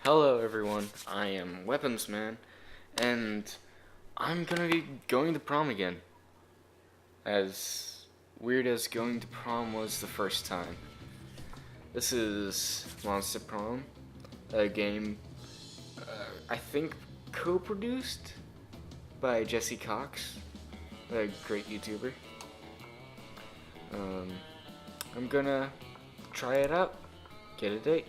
Hello everyone, I am weaponsman, and I'm gonna be going to prom again. As weird as going to prom was the first time. This is Monster Prom, a game I think co-produced by Jesse Cox, a great YouTuber. I'm gonna try it out, get a date.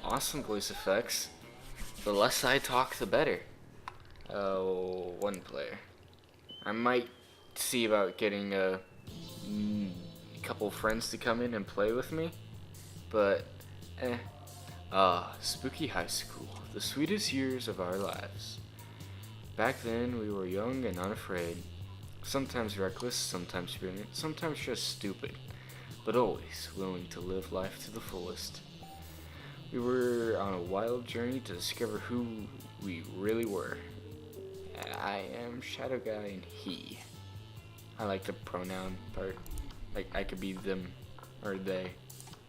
Awesome voice effects. The less I talk, the better. One player. I might see about getting a couple friends to come in and play with me, but spooky high school, the sweetest years of our lives. Back then, we were young and unafraid. Sometimes reckless, sometimes brilliant, sometimes just stupid, but always willing to live life to the fullest. We were on a wild journey to discover who we really were. I am Shadow Guy and he. I like the pronoun part. Like, I could be them or they,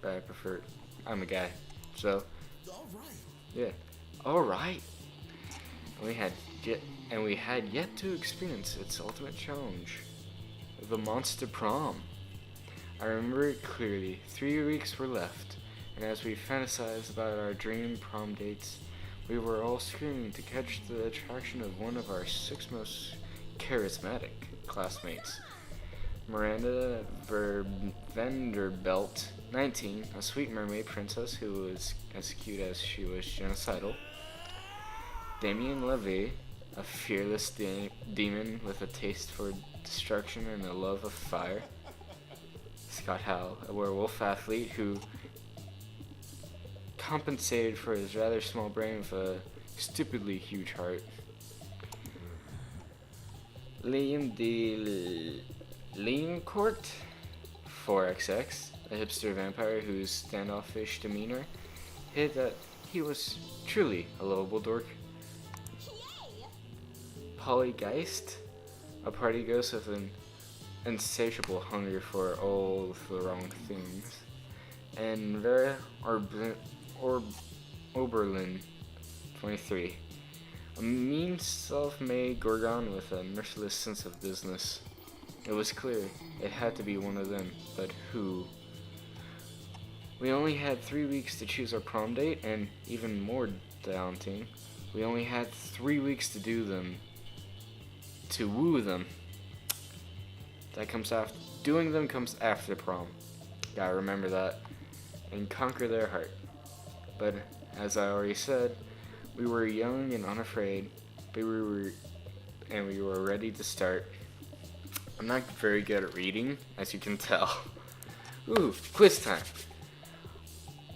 but I prefer, I'm a guy. So, yeah. Alright. And we had yet to experience its ultimate challenge, the Monster Prom. I remember it clearly. 3 weeks were left, and as we fantasized about our dream prom dates, we were all screaming to catch the attraction of one of our 6 most charismatic classmates. Miranda Vanderbilt, 19, a sweet mermaid princess who was as cute as she was genocidal. Damien Levy, a fearless demon with a taste for destruction and a love of fire. Scott Howe, a werewolf athlete who compensated for his rather small brain with a stupidly huge heart. Liam D. Leancourt, 4XX, a hipster vampire whose standoffish demeanor hid that he was truly a lovable dork. Polygeist, a party ghost with an insatiable hunger for all the wrong things. And Vera Oberlin, 23, a mean self-made gorgon with a merciless sense of business. It was clear it had to be one of them, but who? We only had 3 weeks to choose our prom date, and even more daunting, we only had 3 weeks to do them. To woo them. Doing them comes after prom. Gotta remember that. And conquer their heart. But, as I already said, we were young and unafraid, but we were ready to start. I'm not very good at reading, as you can tell. Ooh, quiz time.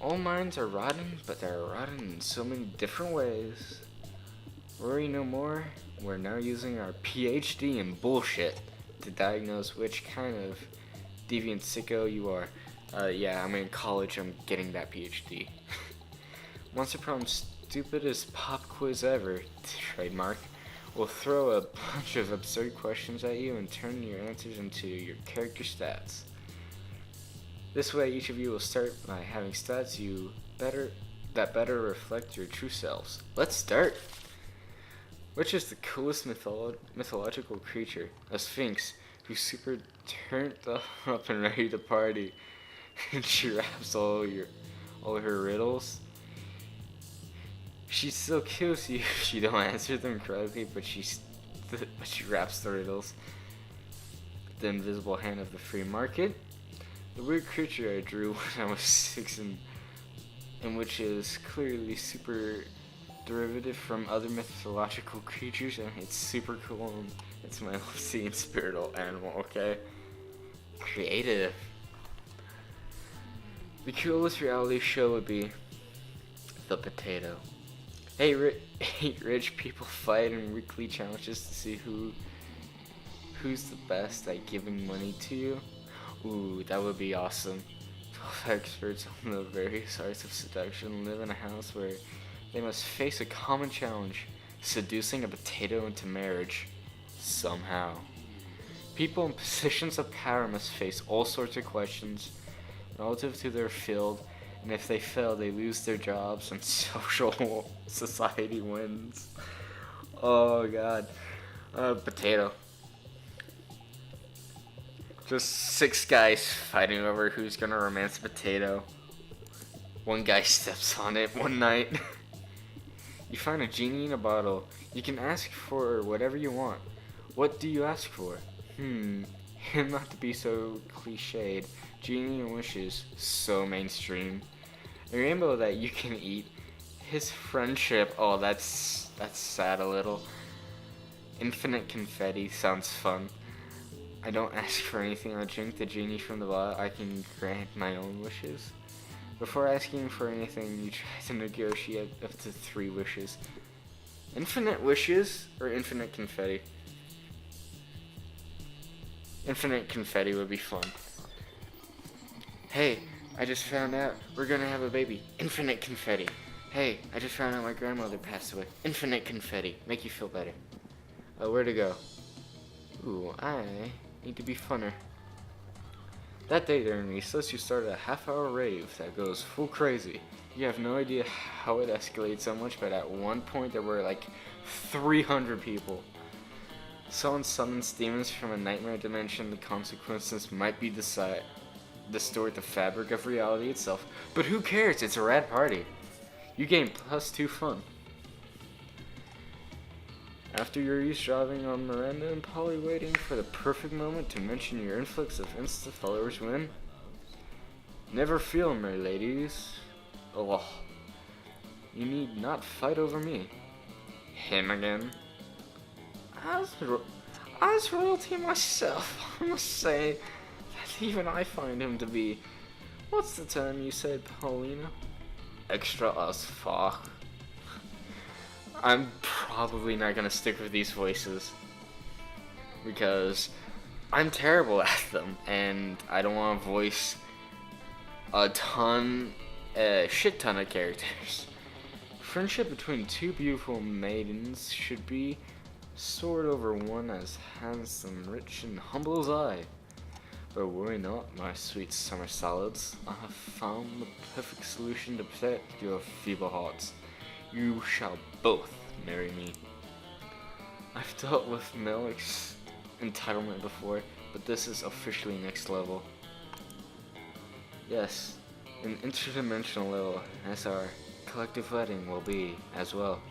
All minds are rotten, but they're rotten in so many different ways. Worry no more. We're now using our PhD in bullshit to diagnose which kind of deviant sicko you are. Yeah, I'm in college, I'm getting that PhD. Monster Prom's stupidest pop quiz ever, trademark. We'll throw a bunch of absurd questions at you and turn your answers into your character stats. This way, each of you will start by having stats that better reflect your true selves. Let's start! Which is the coolest mythological creature? A sphinx who's super turned up and ready to party, and she raps all her riddles. She still kills you if you don't answer them correctly, but she raps the riddles. The invisible hand of the free market. The weird creature I drew when I was 6 and which is clearly super derivative from other mythological creatures, and it's super cool, and it's my sea and spiritual animal, okay? Creative. The coolest reality show would be The Potato. Hey, rich people fight in weekly challenges to see who's the best at giving money to you. Ooh, that would be awesome. 12 experts on the various arts of seduction live in a house where they must face a common challenge, seducing a potato into marriage. Somehow. People in positions of power must face all sorts of questions relative to their field And if they fail, they lose their jobs and social society wins. Oh god. Potato. Just 6 guys fighting over who's gonna romance a potato. One guy steps on it one night. You find a genie in a bottle. You can ask for whatever you want. What do you ask for? Not to be so cliched. Genie and wishes, so mainstream. A rainbow that you can eat. His friendship, oh that's sad a little. Infinite confetti sounds fun. I don't ask for anything. I drink the genie from the bottle. I can grant my own wishes. Before asking for anything, you try to negotiate up to 3 wishes. Infinite wishes or infinite confetti? Infinite confetti would be fun. Hey, I just found out we're gonna have a baby. Infinite confetti. Hey, I just found out my grandmother passed away. Infinite confetti. Make you feel better. Where to go? Ooh, I need to be funner. That day during recess, you started a half-hour rave that goes full crazy. You have no idea how it escalated so much, but at one point there were like 300 people. Someone summons demons from a nightmare dimension. The consequences might be distort the fabric of reality itself. But who cares? It's a rad party. You gain +2 fun. After you're eavesdropping on Miranda and Polly waiting for the perfect moment to mention your influx of Insta followers when... Never fear, my ladies. Oh, you need not fight over me. Him again. As royalty myself, I must say that even I find him to be... What's the term you said, Paulina? Extra as fuck. I'm probably not gonna stick with these voices because I'm terrible at them, and I don't want to voice a shit ton of characters. Friendship between 2 beautiful maidens should be soared over one as handsome, rich, and humble as I. But worry not, my sweet summer salads. I have found the perfect solution to protect your feeble hearts. You shall both marry me. I've dealt with male entitlement before, but this is officially next level. Yes, an interdimensional level, as our collective wedding will be as well.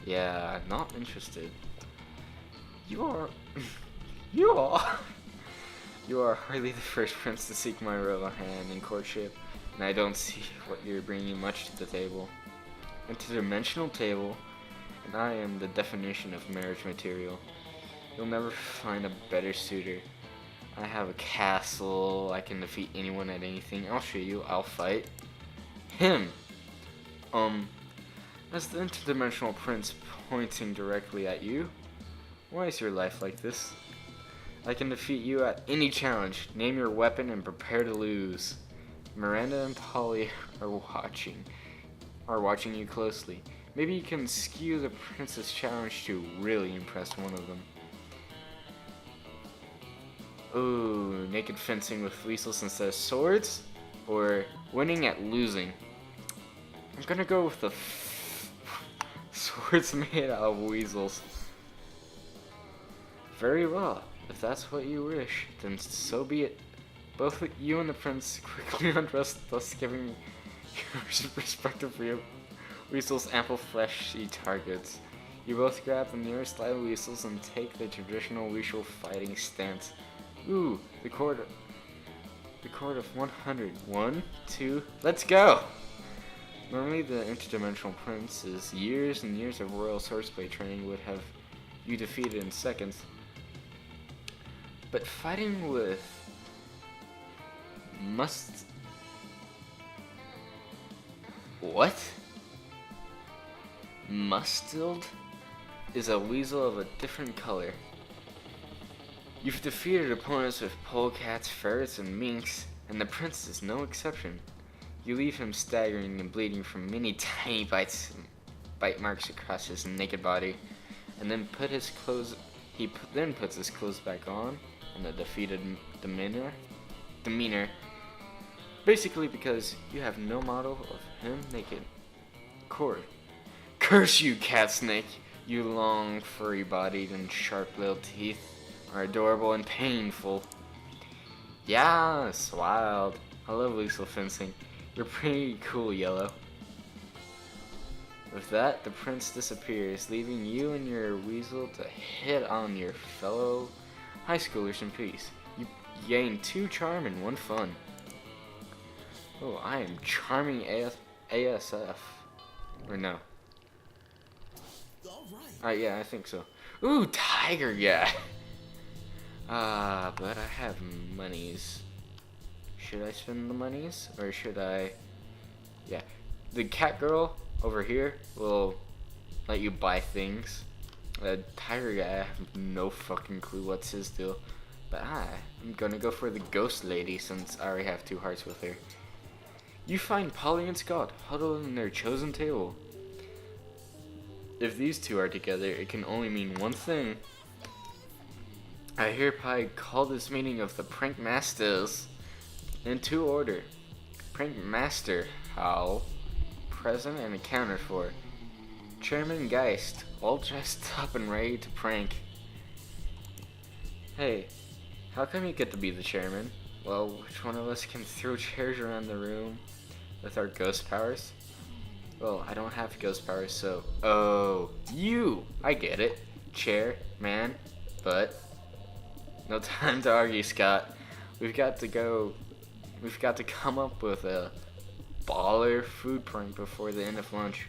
Yeah, not interested. You are hardly the first prince to seek my royal hand in courtship, and I don't see what you're bringing much to the table. Interdimensional table, and I am the definition of marriage material. You'll never find a better suitor. I have a castle, I can defeat anyone at anything. I'll show you, I'll fight him. As the interdimensional prince pointing directly at you, why is your life like this? I can defeat you at any challenge. Name your weapon and prepare to lose. Miranda and Polly are watching you closely. Maybe you can skew the prince's challenge to really impress one of them. Ooh, naked fencing with weasels instead of swords? Or winning at losing? I'm gonna go with the swords made out of weasels. Very well. If that's what you wish, then so be it. Both you and the prince quickly undressed, thus giving your respective weasels ample fleshy targets. You both grab the nearest live weasels and take the traditional weasel fighting stance. Ooh, the chord of 100. 1, 2, let's go! Normally the interdimensional prince's years and years of royal swordplay training would have you defeated in seconds. But fighting with Mustilled is a weasel of a different color. You've defeated opponents with polecats, ferrets, and minks, and the prince is no exception. You leave him staggering and bleeding from many tiny bite marks across his naked body, and then puts his clothes back on, and the defeated demeanor Basically because you have no model of him naked. Cord. Curse you, cat snake! You long, furry-bodied and sharp little teeth are adorable and painful. Yes, wild. I love lethal fencing. You're pretty cool, Yellow. With that, the prince disappears, leaving you and your weasel to hit on your fellow high schoolers in peace. You gain 2 charm and 1 fun. Oh, I am charming ASF. Or no. Yeah, I think so. Ooh, tiger guy. But I have monies. Should I spend the monies? Or should I... Yeah. The cat girl over here will let you buy things. The tiger guy, I have no fucking clue what's his deal. But I'm gonna go for the ghost lady since I already have 2 hearts with her. You find Polly and Scott huddled in their chosen table. If these 2 are together, it can only mean one thing. I hereby call this meeting of the Prank Masters into order. Prank Master Hal, present and accounted for. Chairman Geist, all dressed up and ready to prank. Hey, how come you get to be the chairman? Well, which one of us can throw chairs around the room with our ghost powers? Well, I don't have ghost powers, so... Oh, you! I get it. Chair, man, but... No time to argue, Scott. We've got to come up with a baller food prank before the end of lunch.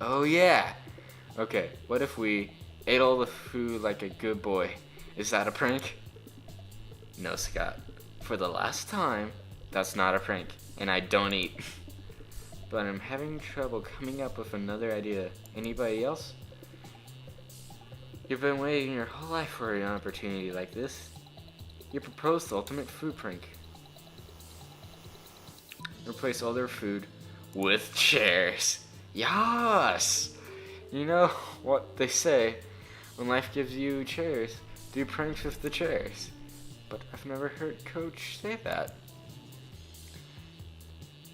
Oh yeah! Okay, what if we ate all the food like a good boy? Is that a prank? No, Scott. For the last time, that's not a prank, and I don't eat. But I'm having trouble coming up with another idea. Anybody else? You've been waiting your whole life for an opportunity like this. You proposed the ultimate food prank. Replace all their food with chairs. Yes! You know what they say, when life gives you chairs, do pranks with the chairs. But I've never heard Coach say that.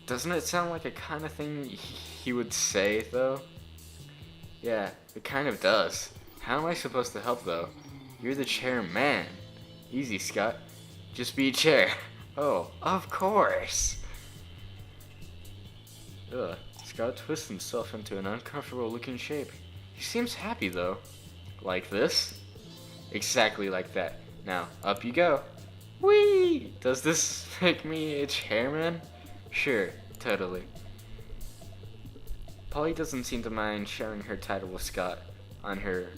Doesn't it sound like a kind of thing he would say, though? Yeah, it kind of does. How am I supposed to help, though? You're the chairman. Easy, Scott. Just be a chair. Oh, of course. Ugh. Scott twists himself into an uncomfortable looking shape. He seems happy, though. Like this? Exactly like that. Now, up you go. Whee! Does this make me a chairman? Sure, totally. Polly doesn't seem to mind sharing her title with Scott on her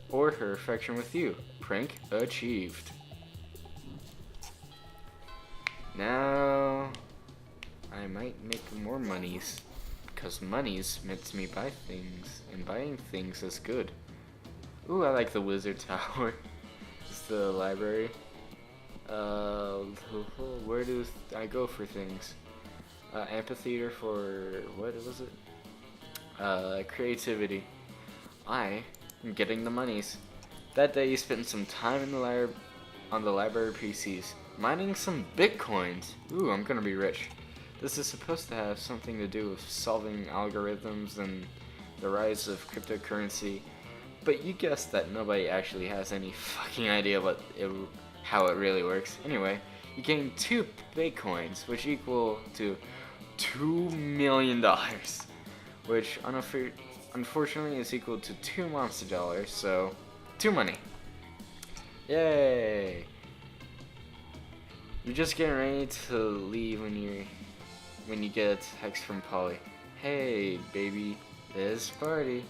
or her affection with you. Prank achieved. Now I might make more monies, because monies makes me buy things, and buying things is good. Ooh, I like the wizard tower. It's the library. Where do I go for things? Amphitheater for, what was it? Creativity. I am getting the monies. That day you spent some time in the on the library PCs, mining some bitcoins. Ooh, I'm gonna be rich. This is supposed to have something to do with solving algorithms and the rise of cryptocurrency, but you guessed that nobody actually has any fucking idea how it really works. Anyway, you gain 2 bitcoins, which equal to $2 million, which unfortunately is equal to 2 monster dollars, so 2 money. Yay! You're just getting ready to leave when you get a text from Polly. Hey, baby, it's party.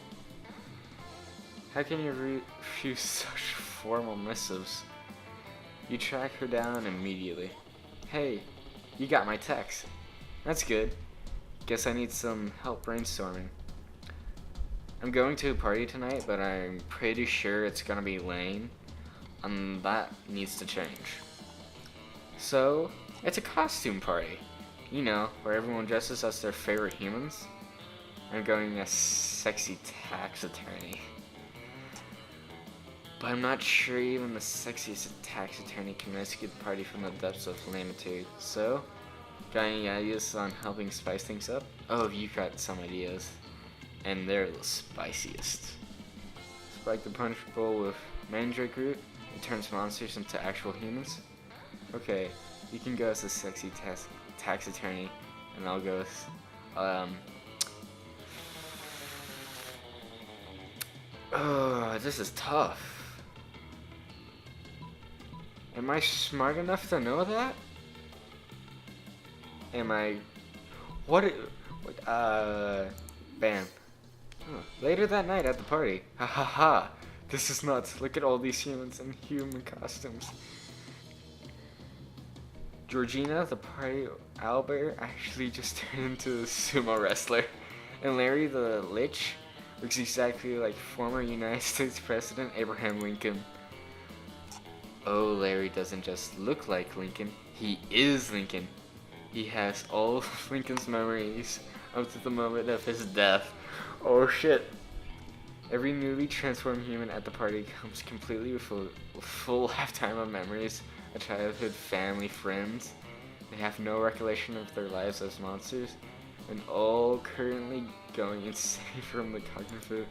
How can you refuse such formal missives? You track her down immediately. Hey, you got my text. That's good. Guess I need some help brainstorming. I'm going to a party tonight, but I'm pretty sure it's gonna be lame, and that needs to change. So, it's a costume party. You know, where everyone dresses as their favorite humans. I'm going as sexy tax attorney. But I'm not sure even the sexiest tax attorney can rescue the party from the depths of calamity. So, Got any ideas on helping spice things up? Oh, you got some ideas. And they're the spiciest. Spike the punch bowl with mandrake root. It turns monsters into actual humans. Okay, you can go as a sexy tax attorney, and I'll go as oh, this is tough. Am I smart enough to know that? Am I? Bam. Huh. Later that night at the party. Ha ha ha. This is nuts. Look at all these humans in human costumes. Georgina, the party owlbear, actually just turned into a sumo wrestler. And Larry the Lich looks exactly like former United States President Abraham Lincoln. Oh, Larry doesn't just look like Lincoln, he is Lincoln. He has all of Lincoln's memories up to the moment of his death. Oh shit. Every newly transformed human at the party comes completely with full lifetime of memories, a childhood, family, friends. They have no recollection of their lives as monsters, and all currently going insane from the cognitive.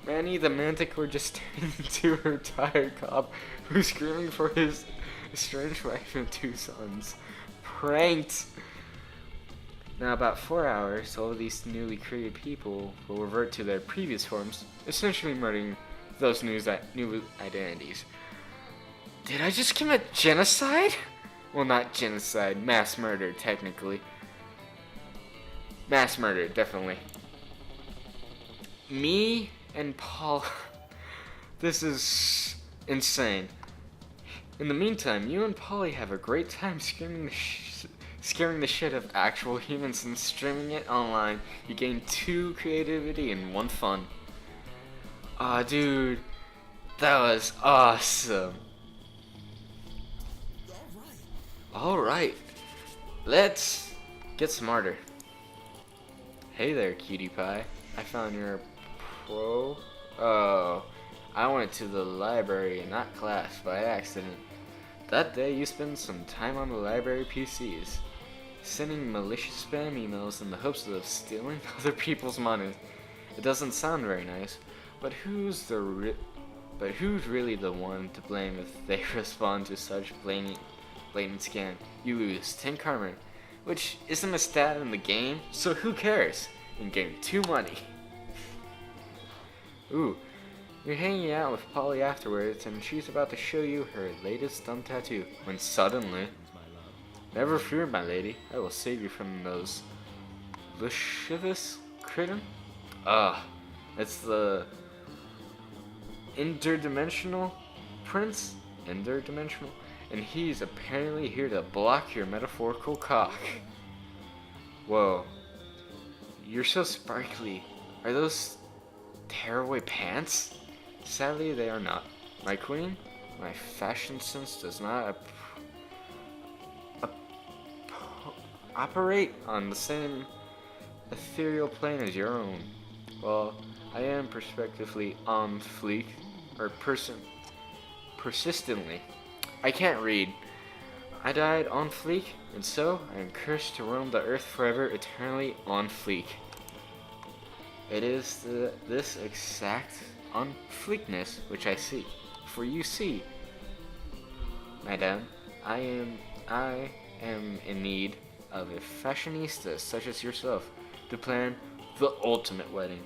Manny the Manticore just turned into a retired cop who's screaming for his estranged wife and 2 sons. Pranked! Now, about 4 hours, all of these newly created people will revert to their previous forms, essentially murdering those new identities. Did I just commit genocide? Well, not genocide, mass murder, technically. Mass murder, definitely. Me and Paul. This is insane. In the meantime, you and Polly have a great time scaring the shit of actual humans and streaming it online. You gain 2 creativity and 1 fun. Aw, dude, that was awesome. Alright, let's get smarter. Hey there, cutie pie. I found your pro. Oh, I went to the library and not class by accident. That day you spent some time on the library PCs, sending malicious spam emails in the hopes of stealing other people's money. It doesn't sound very nice, but who's really the one to blame if they respond to such blatant scam? You lose 10 karma, which isn't a stat in the game, so who cares? And gain 2 money. Ooh, you're hanging out with Polly afterwards, and she's about to show you her latest thumb tattoo, when suddenly... Never fear, my lady, I will save you from those lascivious critter. It's the interdimensional prince, interdimensional, and he's apparently here to block your metaphorical cock. Whoa, you're so sparkly. Are those tearaway pants? Sadly, they are not. My queen, my fashion sense does not operate on the same ethereal plane as your own. Well, I am perspectively on fleek, or persistently. I can't read. I died on fleek, and so I am cursed to roam the earth forever, eternally on fleek. It is this exact on fleekness which I seek. For you see, madame, I am in need of a fashionista such as yourself to plan the ultimate wedding.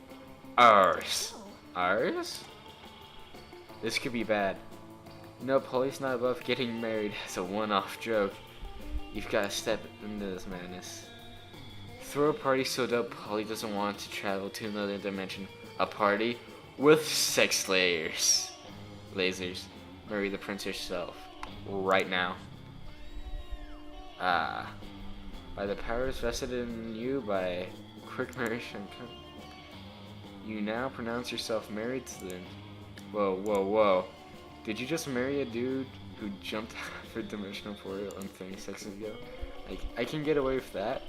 Ours. Ours? This could be bad. No, Polly's not above getting married as a one-off joke. You've got to step into this madness. Throw a party so dope Polly doesn't want to travel to another dimension. A party with sex lasers. Marry the prince herself. Right now. By the powers vested in you by quick marriage and you now pronounce yourself married to them. Whoa. Did you just marry a dude who jumped off a dimensional portal and 30 seconds ago? I can get away with that.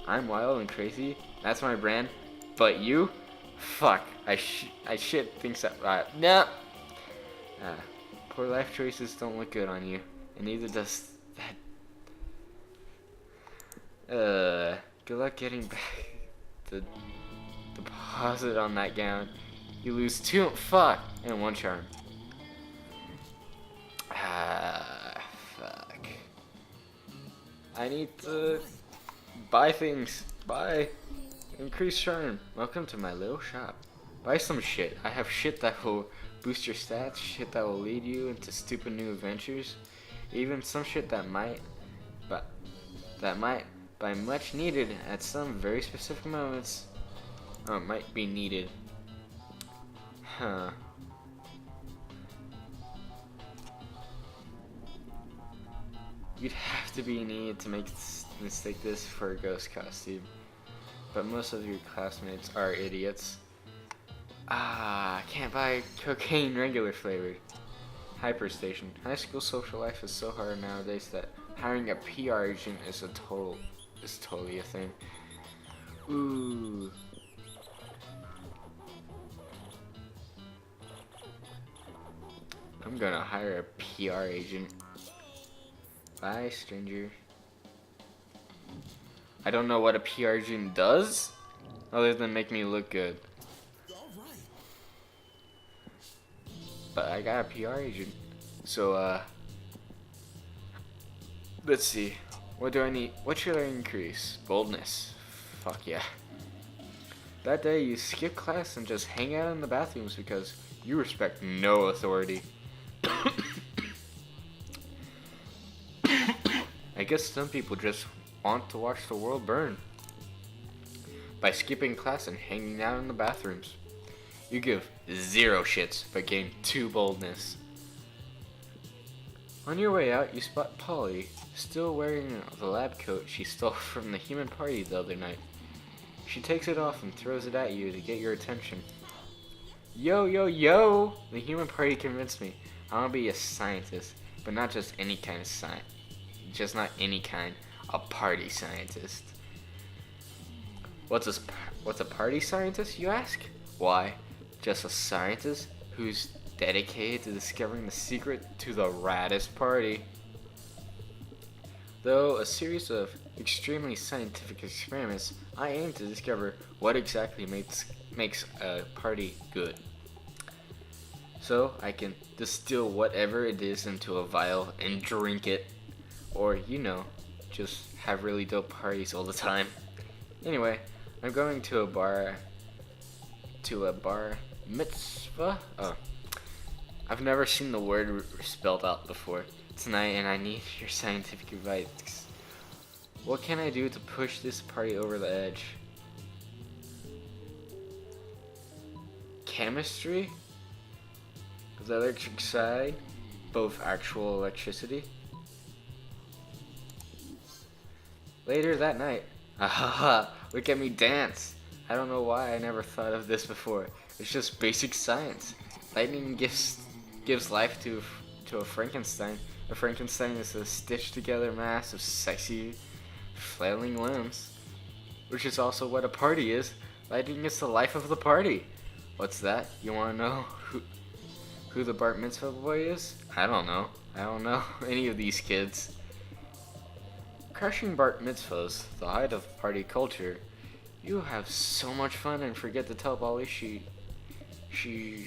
I'm wild and crazy. That's my brand. But you? Fuck. I shit things up. Nah. Poor life choices don't look good on you. And neither does that Good luck getting back the deposit on that gown. You lose 2 fuck and 1 charm. Fuck. I need to buy things. Buy. Increase charm. Welcome to my little shop. Buy some shit. I have shit that will boost your stats, shit that will lead you into stupid new adventures, even some shit that might by much needed at some very specific moments. Might be needed. Huh. You'd have to be needed to mistake this for a ghost costume. But most of your classmates are idiots. I can't buy cocaine regular flavored. Hyperstation. High school social life is so hard nowadays that hiring a PR agent is totally a thing. Ooh. I'm gonna hire a PR agent. Bye, stranger. I don't know what a PR agent does, other than make me look good. But I got a PR agent. So, let's see. What do I need? What should I increase? Boldness. Fuck yeah. That day you skip class and just hang out in the bathrooms because you respect no authority. I guess some people just want to watch the world burn by skipping class and hanging out in the bathrooms. You give 0 shits but gain 2 boldness. On your way out, you spot Polly, still wearing the lab coat she stole from the human party the other night. She takes it off and throws it at you to get your attention. Yo, yo, yo! The human party convinced me. I want to be a scientist, but not just any kind of science. Just not any kind. A party scientist. What's a party scientist, you ask? Why, just a scientist who's dedicated to discovering the secret to the raddest party. Though a series of extremely scientific experiments, I aim to discover what exactly makes a party good. So I can distill whatever it is into a vial and drink it. Or, just have really dope parties all the time. Anyway, I'm going to a bar mitzvah? Oh. I've never seen the word spelled out before tonight, and I need your scientific advice. What can I do to push this party over the edge? Chemistry? The electric side? Both actual electricity? Later that night, look at me dance. I don't know why I never thought of this before. It's just basic science. Lightning gives life to a Frankenstein. A Frankenstein is a stitched together mass of sexy, flailing limbs. Which is also what a party is. Lightning is the life of the party. What's that? You wanna know who the bar mitzvah boy is? I don't know. I don't know any of these kids. Crushing bar mitzvahs, the height of party culture. You have so much fun and forget to tell Polly she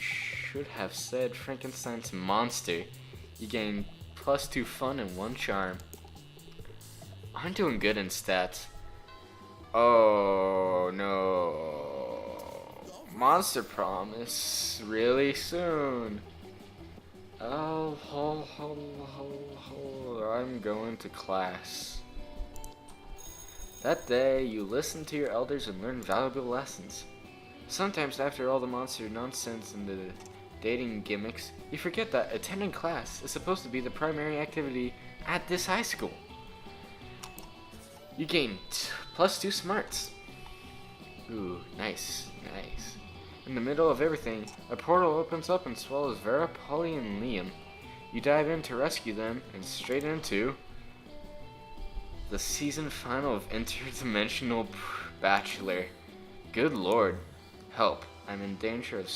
should have said Frankenstein's monster. You gain +2 fun and 1 charm. I'm doing good in stats. Oh no. Monster prom is really soon. Oh, I'm going to class. That day, you listen to your elders and learn valuable lessons. Sometimes after all the monster nonsense and the dating gimmicks, you forget that attending class is supposed to be the primary activity at this high school. You gain +2 smarts. Ooh, nice. In the middle of everything, a portal opens up and swallows Vera, Polly, and Liam. You dive in to rescue them and straight into the season final of Interdimensional Bachelor. Good lord. Help. I'm in danger of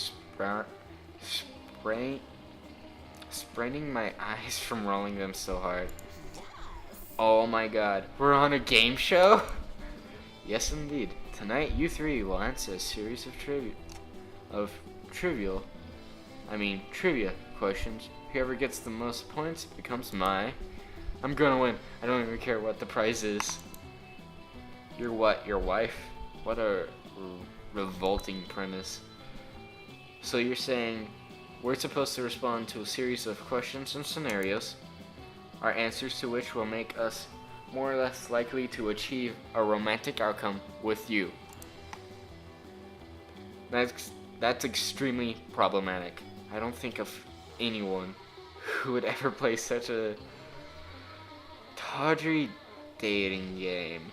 spraining my eyes from rolling them so hard. Oh my god. We're on a game show? Yes, indeed. Tonight, you three will answer a series of trivia questions. Whoever gets the most points becomes I'm gonna win. I don't even care what the prize is. You're what? Your wife? What a revolting premise. So you're saying we're supposed to respond to a series of questions and scenarios, our answers to which will make us more or less likely to achieve a romantic outcome with you. That's extremely problematic. I don't think of anyone who would ever play such a tawdry dating game.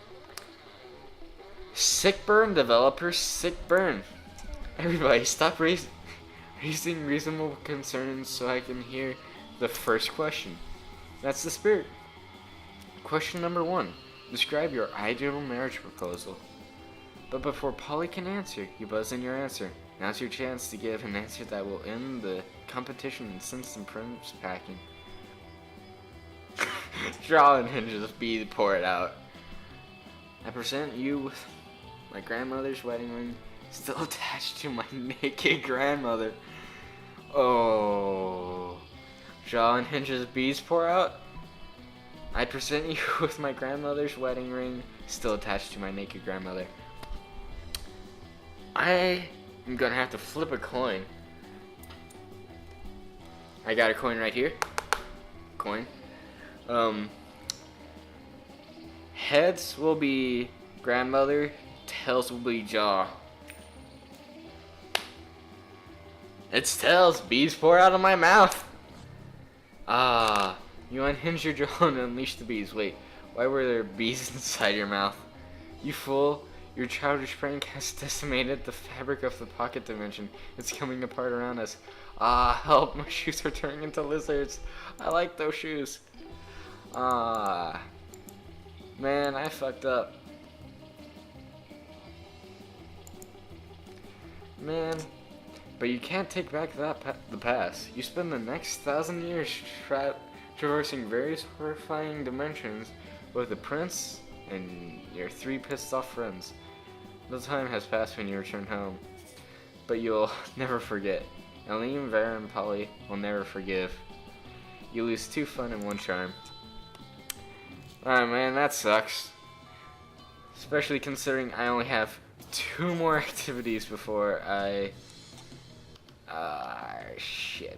Sick burn, developers, sick burn. Everybody, stop raising reasonable concerns so I can hear the first question. That's the spirit. Question number 1. Describe your ideal marriage proposal. But before Polly can answer, you buzz in your answer. Now's your chance to give an answer that will end the competition and send some prints packing. Draw and hinges, be pour it out. I present you with my grandmother's wedding ring, still attached to my naked grandmother. Oh. Draw and hinges, bees pour out. I present you with my grandmother's wedding ring, still attached to my naked grandmother. I am gonna have to flip a coin. I got a coin right here. Coin. Heads will be grandmother, tails will be jaw. It's tails, bees pour out of my mouth. Ah. You unhinge your jaw and unleash the bees. Wait, why were there bees inside your mouth? You fool, your childish prank has decimated the fabric of the pocket dimension. It's coming apart around us. Ah, help, my shoes are turning into lizards. I like those shoes. Ah, man, I fucked up. Man, but you can't take back the past. You spend the next 1,000 years traversing various horrifying dimensions with the prince and your 3 pissed off friends. The time has passed when you return home, but you'll never forget. Aline, Vera, and Polly will never forgive. You lose 2 fun and 1 charm. Alright, man, that sucks. Especially considering I only have 2 more activities before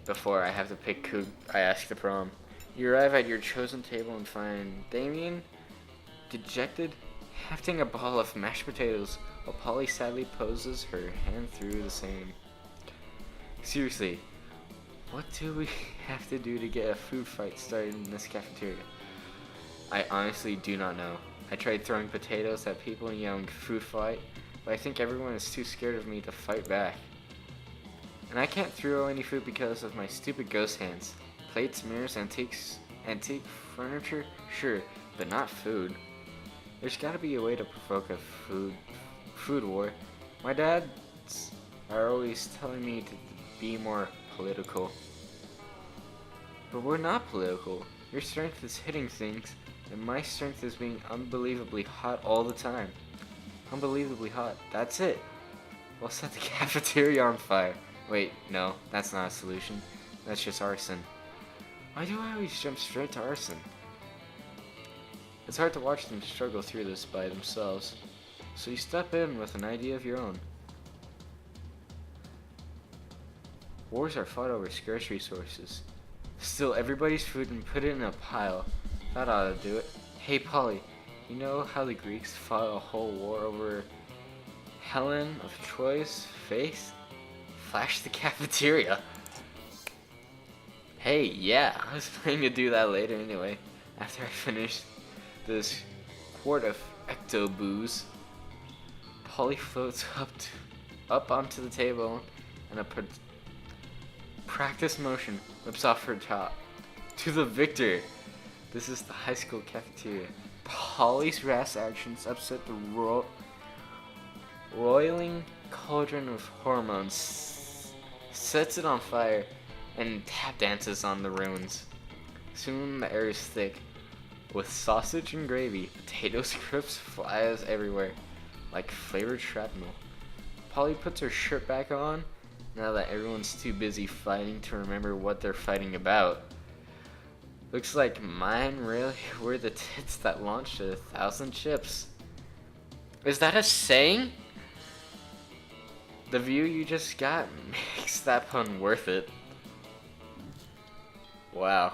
before I have to pick who I ask to prom. You arrive at your chosen table and find Damien, dejected, hefting a ball of mashed potatoes, while Polly sadly poses her hand through the same. Seriously, what do we have to do to get a food fight started in this cafeteria? I honestly do not know. I tried throwing potatoes at people and yelling food fight, but I think everyone is too scared of me to fight back. And I can't throw any food because of my stupid ghost hands. Plates, mirrors, antique furniture? Sure, but not food. There's gotta be a way to provoke a food war. My dads are always telling me to be more political. But we're not political. Your strength is hitting things, and my strength is being unbelievably hot all the time. Unbelievably hot. That's it. We'll set the cafeteria on fire. Wait, no, that's not a solution. That's just arson. Why do I always jump straight to arson? It's hard to watch them struggle through this by themselves, so you step in with an idea of your own. Wars are fought over scarce resources. Steal everybody's food and put it in a pile. That ought to do it. Hey Polly, you know how the Greeks fought a whole war over Helen of Troy's face? Flash the cafeteria. Hey, yeah, I was planning to do that later anyway, after I finished this quart of ecto booze. Polly floats up onto the table, and a practice motion whips off her top. To the victor! This is the high school cafeteria. Polly's rash actions upset the roiling cauldron of hormones, sets it on fire, and tap dances on the ruins. Soon the air is thick with sausage and gravy. Potato scripts flies everywhere. like flavored shrapnel. Polly puts her shirt back on, now that everyone's too busy fighting to remember what they're fighting about. Looks like mine really were the tits that launched 1,000 ships. Is that a saying? The view you just got makes that pun worth it. Wow.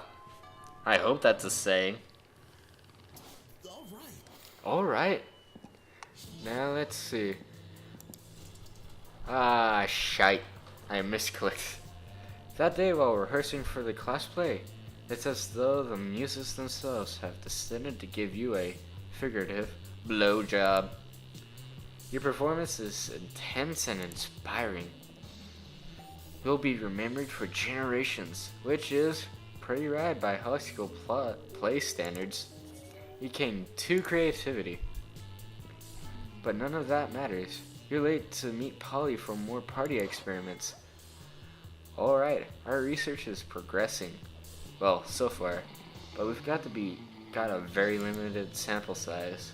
I hope that's a saying. Alright. Now let's see. Ah, shite. I misclicked. That day while rehearsing for the class play, it's as though the muses themselves have descended to give you a figurative blowjob. Your performance is intense and inspiring. You'll be remembered for generations, which is pretty rad by high school play standards. You came to creativity. But none of that matters. You're late to meet Polly for more party experiments. Alright, our research is progressing. Well, so far. But we've got a very limited sample size.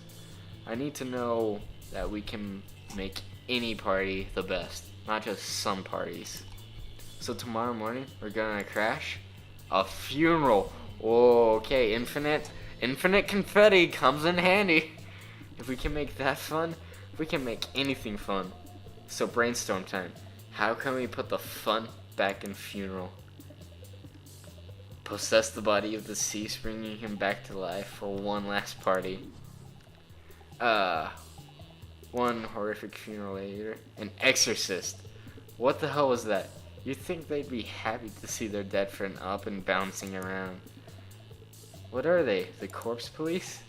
I need to know that we can make any party the best, not just some parties. So tomorrow morning, we're gonna crash a funeral. Whoa, okay, infinite confetti comes in handy. If we can make that fun, we can make anything fun. So brainstorm time. How can we put the fun back in funeral? Possess the body of deceased, bringing him back to life for one last party. One horrific funeral later. An exorcist. What the hell was that? You'd think they'd be happy to see their dead friend up and bouncing around. What are they? The corpse police?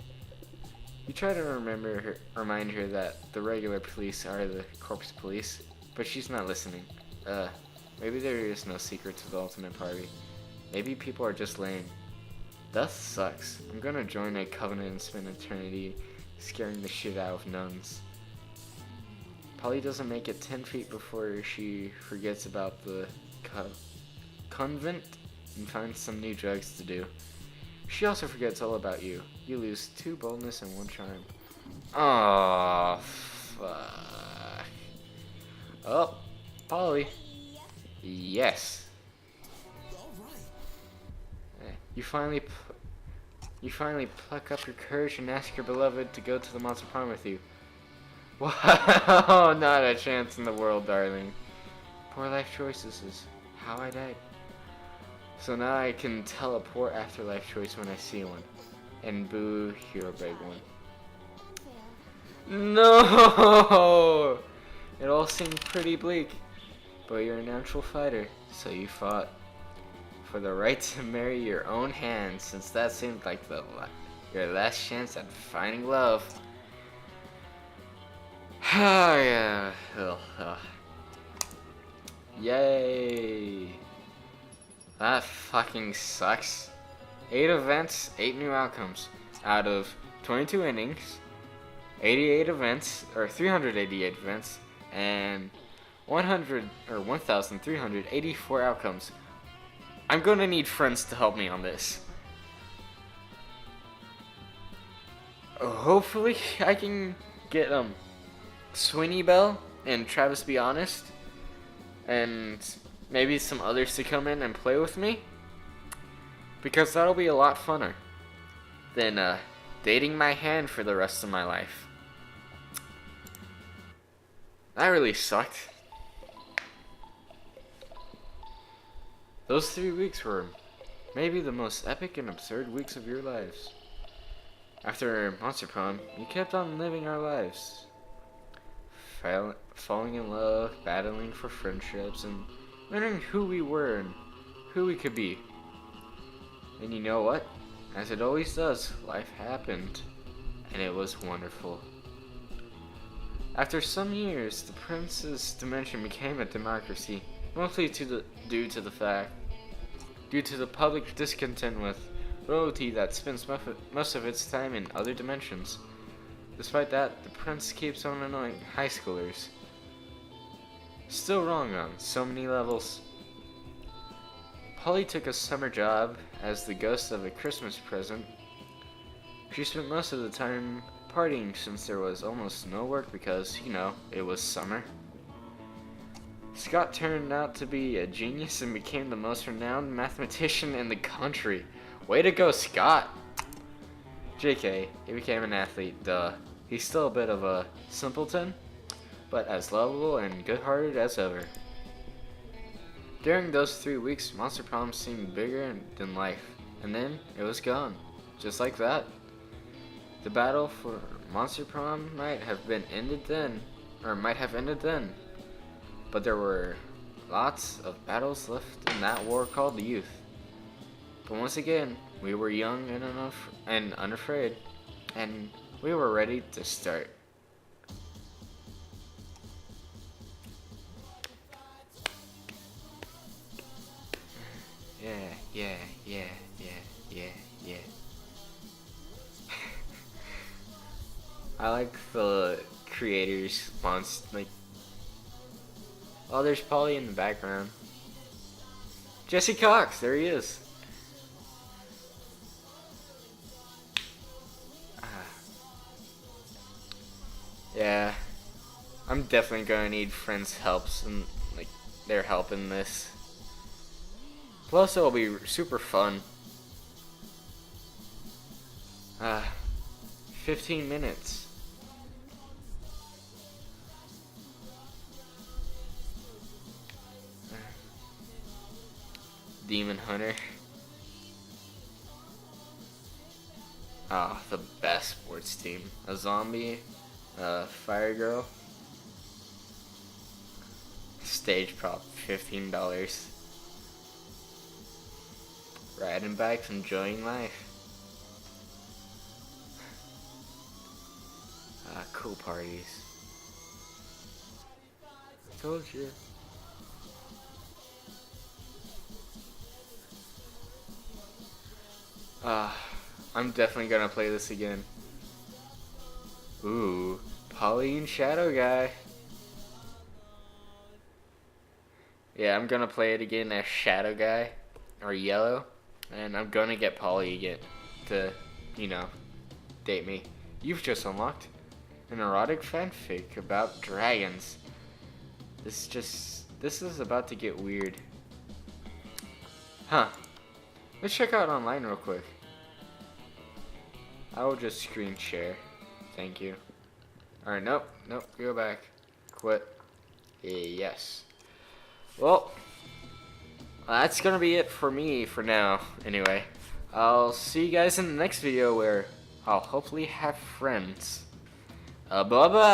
You try to remind her that the regular police are the corpse police, but she's not listening. Maybe there is no secret to the ultimate party. Maybe people are just lame. Death sucks. I'm gonna join a covenant and spend eternity scaring the shit out of nuns. Polly doesn't make it 10 feet before she forgets about the convent and finds some new drugs to do. She also forgets all about you. You lose 2 boldness and 1 charm. Oh, fuck. Oh, Polly. Yes. You finally pluck up your courage and ask your beloved to go to the monster prom with you. Wow, not a chance in the world, darling. Poor life choices is how I died. So now I can tell a poor afterlife choice when I see one. And boo, you're a big one. No! It all seemed pretty bleak. But you're a natural fighter, so you fought. For the right to marry your own hand, since that seemed like your last chance at finding love. Oh yeah. Yay. That fucking sucks. 8 events, 8 new outcomes. Out of 22 innings, 88 events, or 388 events, and 1,384 outcomes. I'm gonna need friends to help me on this. Hopefully I can get Sweeney Bell and Travis Be Honest and maybe some others to come in and play with me, because that'll be a lot funner than dating my hand for the rest of my life. That really sucked. Those 3 weeks were maybe the most epic and absurd weeks of your lives. After Monster Prom, we kept on living our lives. Falling in love, battling for friendships, and learning who we were and who we could be. And you know what? As it always does, life happened, and it was wonderful. After some years, the Prince's dimension became a democracy, mostly due to the public discontent with royalty that spends most of its time in other dimensions. Despite that, the Prince keeps on annoying high schoolers. Still wrong on so many levels. Polly took a summer job as the ghost of a Christmas present. She spent most of the time partying since there was almost no work because, you know, it was summer. Scott turned out to be a genius and became the most renowned mathematician in the country. Way to go, Scott! JK, he became an athlete, duh. He's still a bit of a simpleton, but as lovable and good-hearted as ever. During those 3 weeks, Monster Prom seemed bigger than life, and then it was gone, just like that. The battle for Monster Prom might have ended then, but there were lots of battles left in that war called youth. But once again, we were young and unafraid, and we were ready to start. Yeah. I like the creators' like. Oh, there's Polly in the background. Jesse Cox, there he is. Yeah, I'm definitely gonna need friends' helps and like their help in this. Plus, it'll be super fun. 15 minutes. Demon Hunter. The best sports team. A zombie, Fire Girl. Stage prop, $15. Riding bikes, enjoying life. Cool parties. I told you. I'm definitely gonna play this again. Ooh, Pauline Shadow Guy. Yeah, I'm gonna play it again as Shadow Guy, or Yellow, and I'm gonna get Polly again to, you know, date me. You've just unlocked an erotic fanfic about dragons. This is about to get weird. Huh. Let's check out online real quick. I will just screen share. Thank you. Alright, nope, go back. Quit. Yes. Well, that's gonna be it for me for now, anyway. I'll see you guys in the next video where I'll hopefully have friends. Bye-bye!